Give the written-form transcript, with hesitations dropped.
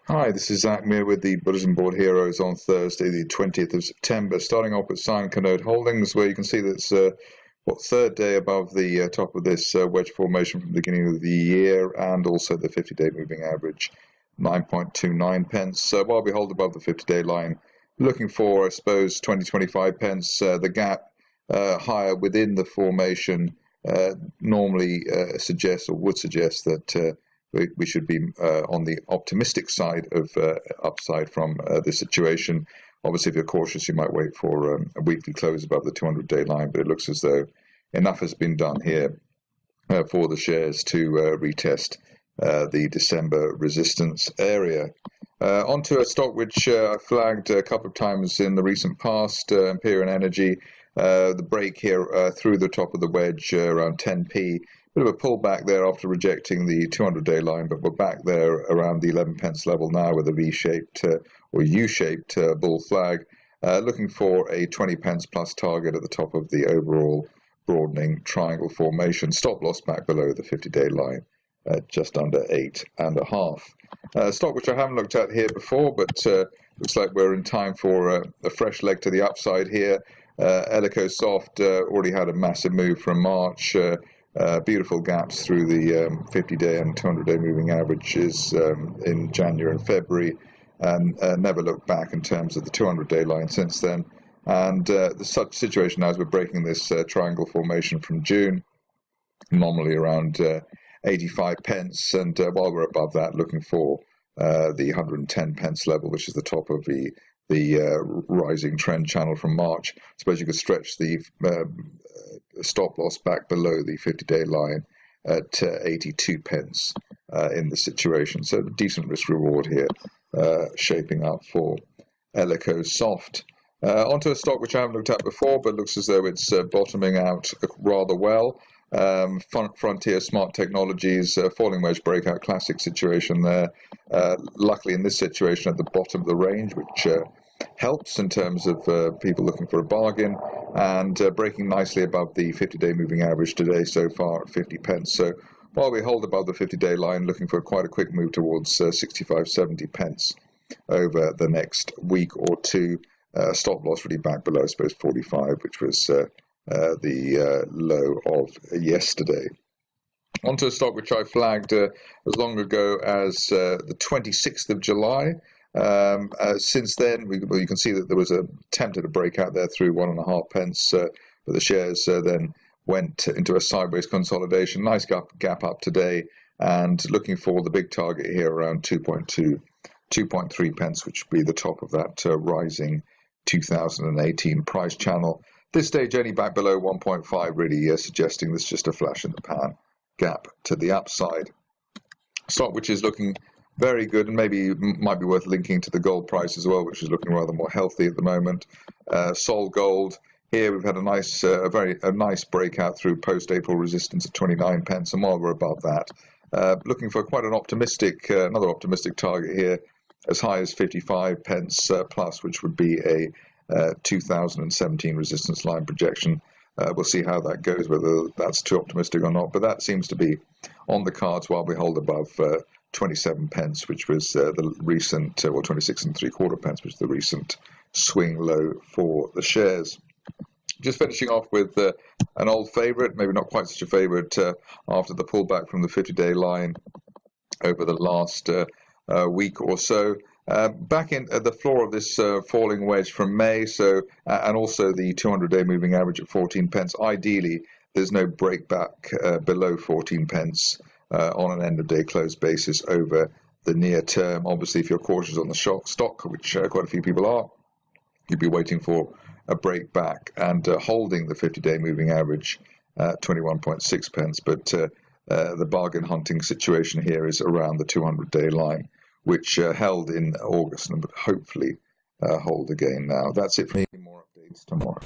Hi, this is Zak Mir with the Bulletin Board Heroes on Thursday, the 20th of September. Starting off with Cyanconnode holdings, where you can see that's third day above the top of this wedge formation from the beginning of the year, and also the 50-day moving average, 9.29 pence. While we hold above the 50-day line, looking for, I suppose, 20-25 pence. The gap higher within the formation normally suggests, or would suggest, that we should be on the optimistic side of upside from this situation. Obviously, if you're cautious, you might wait for a weekly close above the 200-day line, but it looks as though enough has been done here for the shares to retest the December resistance area. Onto a stock which I flagged a couple of times in the recent past, Empyrean Energy. The break here through the top of the wedge around 10p. Bit of a pullback there after rejecting the 200-day line, but we're back there around the 11 pence level now with a V-shaped or U-shaped bull flag. Looking for a 20 pence plus target at the top of the overall broadening triangle formation. Stop loss back below the 50-day line at just under 8.5. Stock which I haven't looked at here before, but looks like we're in time for a fresh leg to the upside here. Elecosoft already had a massive move from March. Beautiful gaps through the 50-day and 200-day moving averages in January and February, and never looked back in terms of the 200-day line since then. And the such situation now is we're breaking this triangle formation from June, normally around 85 pence, and while we're above that, looking for the 110 pence level, which is the top of the rising trend channel from March. I suppose you could stretch the stop loss back below the 50-day line at 82 pence in the situation. So decent risk reward here shaping up for Elecosoft. Onto a stock which I haven't looked at before, but looks as though it's bottoming out rather well. Frontier Smart Technologies, falling wedge breakout, classic situation there. Luckily in this situation at the bottom of the range, which helps in terms of people looking for a bargain, and breaking nicely above the 50-day moving average today so far at 50 pence. So while we hold above the 50-day line, looking for quite a quick move towards 65-70 pence over the next week or two. Stop loss really back below, I suppose, 45, which was the low of yesterday. Onto a stock which I flagged as long ago as the 26th of July. Since then, you can see that there was a attempt at a breakout there through 1.5 pence, but the shares then went into a sideways consolidation. Nice gap up today, and looking for the big target here around 2.3 pence, which would be the top of that rising 2018 price channel. This stage only back below 1.5, really suggesting this is just a flash in the pan gap to the upside. Stock which is looking very good, and maybe might be worth linking to the gold price as well, which is looking rather more healthy at the moment. SolGold, here we've had a nice, a nice breakout through post-April resistance at 29 pence, and while we're above that, looking for quite an optimistic, another optimistic target here, as high as 55 pence plus, which would be a 2017 resistance line projection. We'll see how that goes, whether that's too optimistic or not, but that seems to be on the cards while we hold above 27 pence, which was the recent, well, 26.75 pence, which was the recent swing low for the shares. Just finishing off with an old favourite, maybe not quite such a favourite after the pullback from the 50-day line over the last week or so. Back in at the floor of this falling wedge from May, so and also the 200-day moving average at 14 pence. Ideally, there's no break back below 14 pence on an end-of-day close basis over the near term. Obviously, if you're cautious on the stock, which quite a few people are, you'd be waiting for a break back and holding the 50-day moving average at 21.6 pence. But the bargain hunting situation here is around the 200-day line, which held in August and would hopefully hold again now. That's it for me. More updates tomorrow.